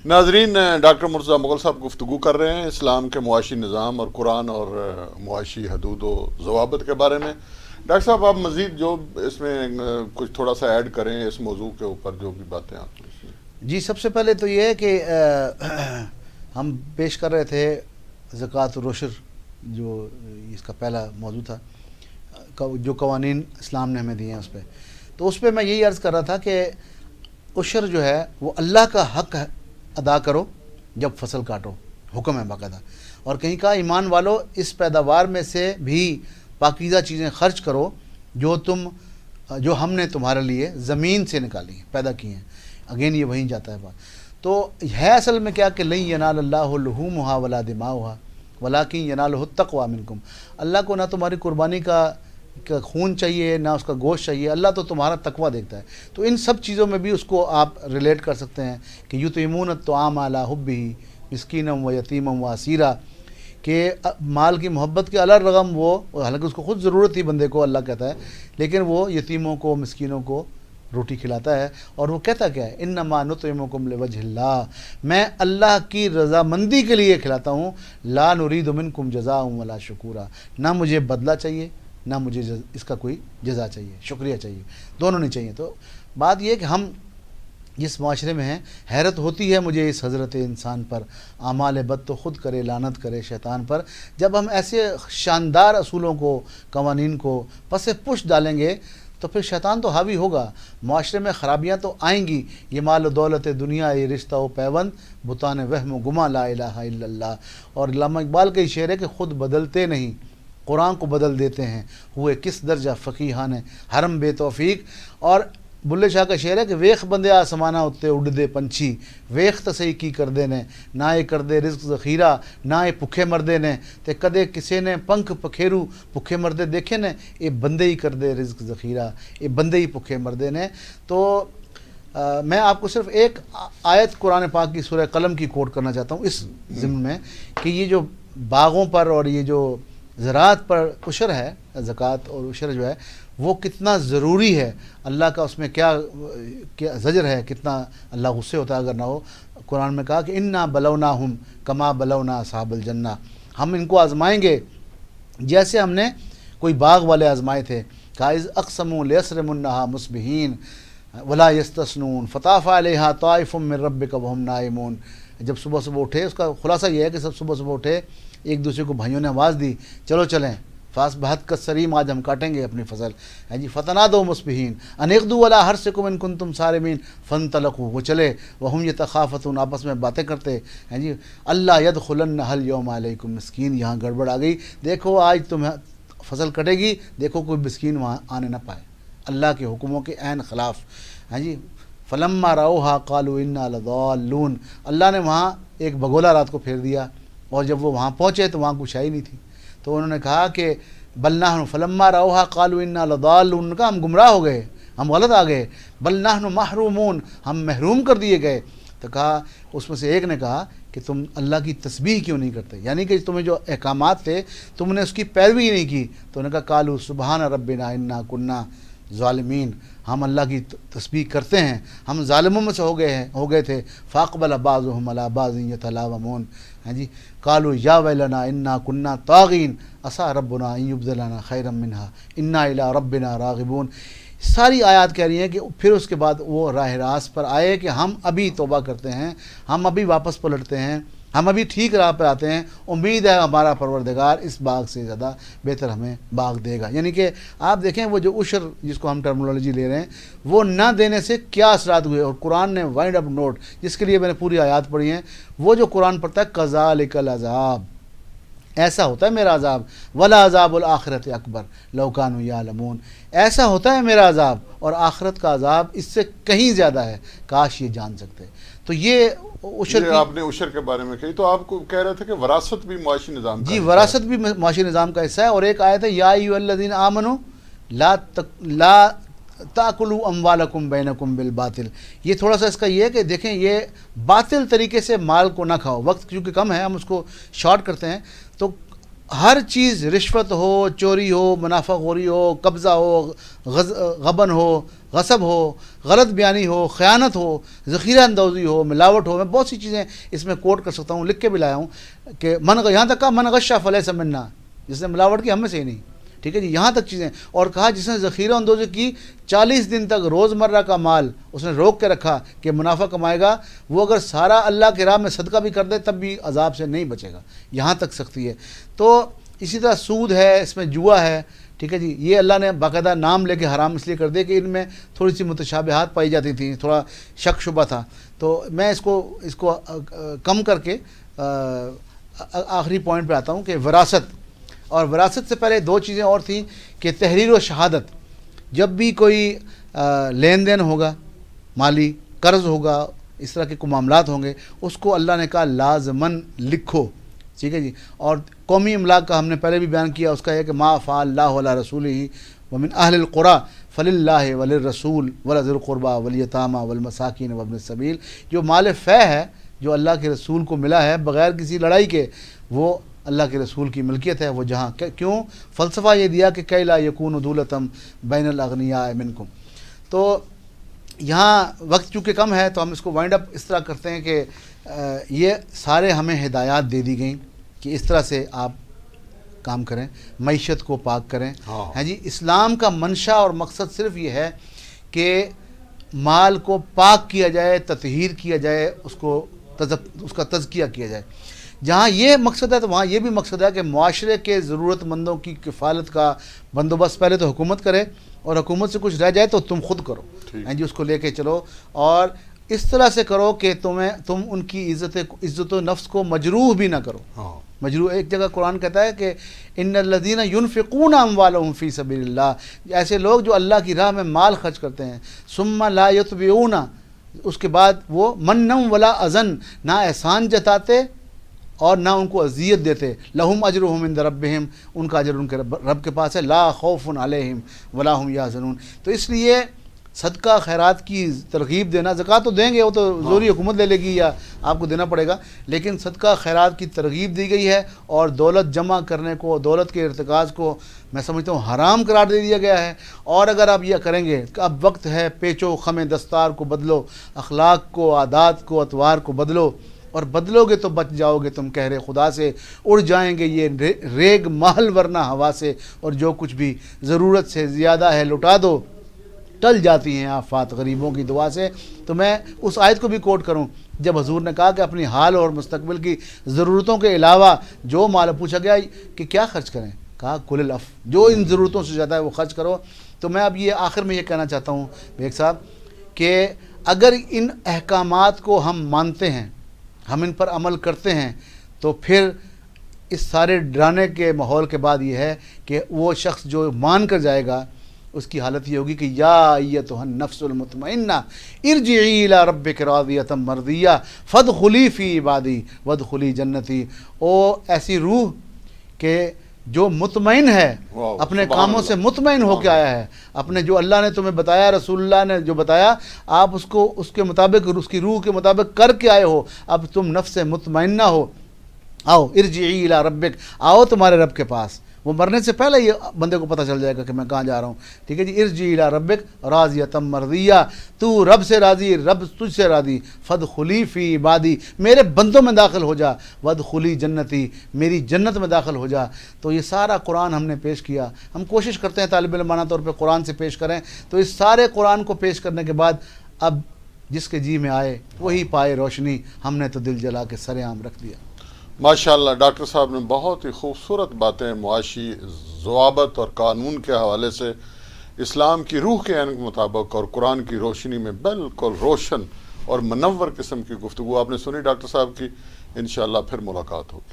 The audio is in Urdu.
ناظرین، ڈاکٹر مرتضیٰ مغل صاحب گفتگو کر رہے ہیں اسلام کے معاشی نظام اور قرآن اور معاشی حدود و ضوابط کے بارے میں۔ ڈاکٹر صاحب آپ مزید جو اس میں کچھ تھوڑا سا ایڈ کریں اس موضوع کے اوپر، جو بھی باتیں آپ نے۔ جی، سب سے پہلے تو یہ ہے کہ ہم پیش کر رہے تھے زکوٰۃ العشر، جو اس کا پہلا موضوع تھا، جو قوانین اسلام نے ہمیں دیے ہیں اس پہ، تو اس پہ میں یہی عرض کر رہا تھا کہ عشر جو ہے وہ اللہ کا حق ادا کرو جب فصل کاٹو، حکم ہے باقاعدہ، اور کہیں کہا ایمان والو اس پیداوار میں سے بھی پاکیزہ چیزیں خرچ کرو جو ہم نے تمہارے لیے زمین سے نکالی ہیں، پیدا کی ہیں۔ اگین یہ وہیں جاتا ہے بات، تو ہے اصل میں کیا کہ لن ینال اللہ لحومها ولا دماؤها ولکن ینالہ التقوی منکم۔ اللہ کو نہ تمہاری قربانی کا خون چاہیے نہ اس کا گوشت چاہیے، اللہ تو تمہارا تقوی دیکھتا ہے۔ تو ان سب چیزوں میں بھی اس کو آپ ریلیٹ کر سکتے ہیں کہ یطعمون الطعام علی حبہ مسکینا و یتیما و اسیرا، کہ مال کی محبت کے علی الرغم وہ، حالانکہ اس کو خود ضرورت تھی بندے کو، اللہ کہتا ہے، لیکن وہ یتیموں کو مسکینوں کو روٹی کھلاتا ہے، اور وہ کہتا کیا ہے انما نطعمکم لوجہ اللہ، میں اللہ کی رضامندی کے لیے کھلاتا ہوں، لا نرید منکم جزاء ولا شکورا، نہ مجھے بدلہ چاہیے نہ مجھے اس کا کوئی جزا چاہیے، شکریہ چاہیے، دونوں نہیں چاہیے۔ تو بات یہ ہے کہ ہم جس معاشرے میں ہیں، حیرت ہوتی ہے مجھے اس حضرت انسان پر، اعمال بد تو خود کرے لعنت کرے شیطان پر، جب ہم ایسے شاندار اصولوں کو، قوانین کو پس پش ڈالیں گے تو پھر شیطان تو حاوی ہوگا، معاشرے میں خرابیاں تو آئیں گی، یہ مال و دولت دنیا، یہ رشتہ و پیوند، بتان وہم و گما لا الہ الا اللہ۔ اور علامہ اقبال کا یہ شعر ہے کہ خود بدلتے نہیں قرآن کو بدل دیتے ہیں، ہوئے کس درجہ فقیہان حرم بے توفیق۔ اور بلے شاہ کا شعر ہے کہ ویخ بندے آسمانہ اتے اڈدے پنچھی، ویخ تسئی کی کردے نے، نہ یہ کردے رزق ذخیرہ، نہ یہ بھکھے مردے نے، تے کدے کسے نے پنکھ پکھیرو بھکھے مردے دیکھے نے، یہ بندے ہی کردے رزق ذخیرہ، یہ بندے ہی بھکھے مردے نے۔ تو میں آپ کو صرف ایک آیت قرآن پاک کی سورہ قلم کی کوٹ کرنا چاہتا ہوں اس ضمن میں، کہ یہ جو باغوں پر اور یہ جو زراعت پر عشر ہے، زکوٰۃ اور عشر جو ہے وہ کتنا ضروری ہے، اللہ کا اس میں کیا زجر ہے، کتنا اللہ غصے ہوتا ہے اگر نہ ہو۔ قرآن میں کہا کہ انا بلوناہم کما بلونا اصحاب الجنہ، ہم ان کو آزمائیں گے جیسے ہم نے کوئی باغ والے آزمائے تھے۔ کہا اذ اقسموا لیصرمنها مصبحین ولا یستثنون فطاف علیہا طائف من ربک وہم نائمون۔ جب صبح صبح اٹھے، اس کا خلاصہ یہ ہے کہ سب صبح صبح اٹھے، ایک دوسرے کو بھائیوں نے آواز دی چلو چلیں فاس بہت کسریم، آج ہم کاٹیں گے اپنی فصل، ہے جی، فتنادوا مصبحین ان اغدوا علی حرثکم ان کنتم صارمین فانطلقوا، وہ چلے وہم یتخافتون، آپس میں باتیں کرتے ہیں جی، اللہ یدخلنها اليوم علیکم مسکین، یہاں گڑبڑ آ گئی، دیکھو آج تمہیں فصل کٹے گی، دیکھو کوئی مسکین وہاں آنے نہ پائے، اللہ کے حکموں کے عین خلاف، ہیں جی۔ فلما رأوها قالوا انا لضالون، اللہ نے وہاں ایک بگولا رات کو پھیر دیا، اور جب وہ وہاں پہنچے تو وہاں کچھ ہے ہی نہیں تھی، تو انہوں نے کہا کہ بل نحن فلما رأوها قالوا انا لضالون، کہا ہم گمراہ ہو گئے، ہم غلط آ گئے، بل نحن محرومون، ہم محروم کر دیے گئے۔ تو کہا، اس میں سے ایک نے کہا کہ تم اللہ کی تسبیح کیوں نہیں کرتے، یعنی کہ تمہیں جو احکامات تھے تم نے اس کی پیروی نہیں کی، تو انہوں نے کہا قالوا سبحان ربنا انا کنا ظالمین، ہم اللہ کی تسبیح کرتے ہیں، ہم ظالموں میں سے ہو گئے تھے۔ فاقبل بعضهم على بعض يتلاومون، ہاں جی، قالوا یا ویلنا انا کنا طاغین عسى ربنا ان یبدلنا خیرا منها انا الى ربنا راغبون۔ ساری آیات کہہ رہی ہیں کہ پھر اس کے بعد وہ راہ راست پر آئے کہ ہم ابھی توبہ کرتے ہیں، ہم ابھی واپس پلٹتے ہیں، ہم ابھی ٹھیک راہ پر آتے ہیں، امید ہے ہمارا پروردگار اس باغ سے زیادہ بہتر ہمیں باغ دے گا۔ یعنی کہ آپ دیکھیں وہ جو عشر جس کو ہم ٹرمنالوجی لے رہے ہیں، وہ نہ دینے سے کیا اثرات ہوئے، اور قرآن نے وائنڈ اپ نوٹ جس کے لیے میں نے پوری آیات پڑھی ہیں، وہ جو قرآن پڑھتا ہے کذالک العذاب، ایسا ہوتا ہے میرا عذاب، ولا عذاب الآخرت اکبر لو کانوا یعلمون، ایسا ہوتا ہے میرا عذاب، اور آخرت کا عذاب اس سے کہیں زیادہ ہے، کاش یہ جان سکتے۔ تو یہ عشر آپ نے عشر کے بارے میں کہی، تو آپ کو کہہ رہے تھے کہ وراثت بھی معاشی نظام کا جی، حصہ ہے۔ وراثت بھی معاشی نظام کا حصہ ہے، اور ایک آیت ہے یا ایھا الذین آمنوا لا تاکلوا اموالکم بینکم بالباطل، یہ تھوڑا سا اس کا یہ ہے کہ دیکھیں یہ باطل طریقے سے مال کو نہ کھاؤ، وقت کیونکہ کم ہے ہم اس کو شارٹ کرتے ہیں، تو ہر چیز رشوت ہو، چوری ہو، منافع خوری ہو، قبضہ ہو، غبن ہو، غصب ہو، غلط بیانی ہو، خیانت ہو، ذخیرہ اندوزی ہو، ملاوٹ ہو، میں بہت سی چیزیں اس میں کوٹ کر سکتا ہوں، لکھ کے بھی لایا ہوں کہ یہاں تک کہا من غشہ فلیس منا، جس نے ملاوٹ کی ہم میں سے ہی نہیں، ٹھیک ہے جی، یہاں تک چیزیں، اور کہا جس نے ذخیرہ اندوزی کی 40 دن تک روزمرہ کا مال اس نے روک کے رکھا کہ منافع کمائے گا، وہ اگر سارا اللہ کی راہ میں صدقہ بھی کر دے تب بھی عذاب سے نہیں بچے گا، یہاں تک سختی ہے۔ تو اسی طرح سود ہے، اس میں جوا ہے، ٹھیک ہے جی، یہ اللہ نے باقاعدہ نام لے کے حرام اس لیے کر دے کہ ان میں تھوڑی سی متشابہات پائی جاتی تھیں، تھوڑا شک شبہ تھا، تو میں اس کو کم کر کے آخری پوائنٹ پہ آتا ہوں کہ وراثت، اور وراثت سے پہلے دو چیزیں اور تھیں کہ تحریر و شہادت، جب بھی کوئی لین دین ہوگا، مالی قرض ہوگا، اس طرح کے کوئی معاملات ہوں گے، اس کو اللہ نے کہا لازماً لکھو، ٹھیک ہے جی، اور قومی املاک کا ہم نے پہلے بھی بیان کیا، اس کا یہ کہ ما افاء اللہ علی رسولہ ومن اہل القریٰ فللہ وللرسول ولذی القربیٰ والیتامى والمساکین وابن السبیل، جو مال فے ہے جو اللہ کے رسول کو ملا ہے بغیر کسی لڑائی کے، وہ اللہ کے رسول کی ملکیت ہے، وہ جہاں کیوں فلسفہ یہ دیا کہ کی لا یکون دولتم بین الاغنیاء منکم۔ تو یہاں وقت چونکہ کم ہے تو ہم اس کو وائنڈ اپ اس طرح کرتے ہیں کہ یہ سارے ہمیں ہدایات دے دی گئیں کہ اس طرح سے آپ کام کریں، معیشت کو پاک کریں، ہاں جی، اسلام کا منشا اور مقصد صرف یہ ہے کہ مال کو پاک کیا جائے، تطہیر کیا جائے، اس کا تزکیہ کیا جائے۔ جہاں یہ مقصد ہے تو وہاں یہ بھی مقصد ہے کہ معاشرے کے ضرورت مندوں کی کفالت کا بندوبست پہلے تو حکومت کرے، اور حکومت سے کچھ رہ جائے تو تم خود کرو، ہاں جی، اس کو لے کے چلو، اور اس طرح سے کرو کہ تم ان کی عزت و نفس کو مجروح بھی نہ کرو۔ مجروح، ایک جگہ قرآن کہتا ہے کہ ان الذین ینفقون اموالہم فی سبیل اللہ، ایسے لوگ جو اللہ کی راہ میں مال خرچ کرتے ہیں، ثم لا یتبعون، اس کے بعد وہ منًا ولا اذًا، نہ احسان جتاتے اور نہ ان کو اذیت دیتے، لہم اجرہم عند ربہم، ان کا اجر ان کے رب کے پاس ہے، لا خوف علیہم ولا ہم یحزنون۔ تو اس لیے صدقہ خیرات کی ترغیب دینا، زکوٰۃ تو دیں گے، وہ تو زوری حکومت لے لے گی یا آپ کو دینا پڑے گا، لیکن صدقہ خیرات کی ترغیب دی گئی ہے، اور دولت جمع کرنے کو، دولت کے ارتکاز کو میں سمجھتا ہوں حرام قرار دے دیا گیا ہے۔ اور اگر آپ یہ کریں گے کہ اب وقت ہے پیچو خم دستار کو بدلو، اخلاق کو، عادات کو، اطوار کو بدلو، اور بدلو گے تو بچ جاؤ گے تم قہر خدا سے، اڑ جائیں گے یہ ریگ محل ورنہ ہوا سے، اور جو کچھ بھی ضرورت سے زیادہ ہے لٹا دو، ٹل جاتی ہیں آفات غریبوں کی دعا سے۔ تو میں اس آیت کو بھی کوٹ کروں جب حضور نے کہا کہ اپنی حال اور مستقبل کی ضرورتوں کے علاوہ جو مال، پوچھا گیا کہ کیا خرچ کریں، کہا کل العف، جو ان ضرورتوں سے زیادہ ہے وہ خرچ کرو۔ تو میں اب یہ آخر میں یہ کہنا چاہتا ہوں بیگ صاحب کہ اگر ان احکامات کو ہم مانتے ہیں، ہم ان پر عمل کرتے ہیں، تو پھر اس سارے ڈرانے کے ماحول کے بعد یہ ہے کہ وہ شخص جو مان کر جائے گا اس کی حالت یہ ہوگی کہ یا ایتھا النفس المطمئنہ ارجعی الی ربک راضیۃ مرضیہ فادخلی فی عبادی وادخلی جنتی، او ایسی روح کہ جو مطمئن ہے، اپنے کاموں سے مطمئن ہو کے آیا ہے، اپنے جو اللہ نے تمہیں بتایا، رسول اللہ نے جو بتایا، آپ اس کو اس کے مطابق، اس کی روح کے مطابق کر کے آئے ہو، اب تم نفس مطمئنہ ہو، آؤ ارجعی الی ربک، آؤ تمہارے رب کے پاس۔ وہ مرنے سے پہلے یہ بندے کو پتہ چل جائے گا کہ میں کہاں جا رہا ہوں، ٹھیک ہے جی، ارجعی الی ربک راضیۃ مرضیہ، تو رب سے راضی، رب تجھ سے راضی، فادخلی فی عبادی، میرے بندوں میں داخل ہو جا، وادخلی جنتی، میری جنت میں داخل ہو جا۔ تو یہ سارا قرآن ہم نے پیش کیا، ہم کوشش کرتے ہیں طالب علمانہ طور پہ قرآن سے پیش کریں، تو اس سارے قرآن کو پیش کرنے کے بعد اب جس کے جی میں آئے وہی پائے روشنی، ہم نے تو دل جلا کے سر عام رکھ دیا۔ ماشاءاللہ ڈاکٹر صاحب نے بہت ہی خوبصورت باتیں معاشی ضوابط اور قانون کے حوالے سے اسلام کی روح کے عین کے مطابق اور قرآن کی روشنی میں بالکل روشن اور منور قسم کی گفتگو آپ نے سنی ڈاکٹر صاحب کی۔ انشاءاللہ پھر ملاقات ہوگی۔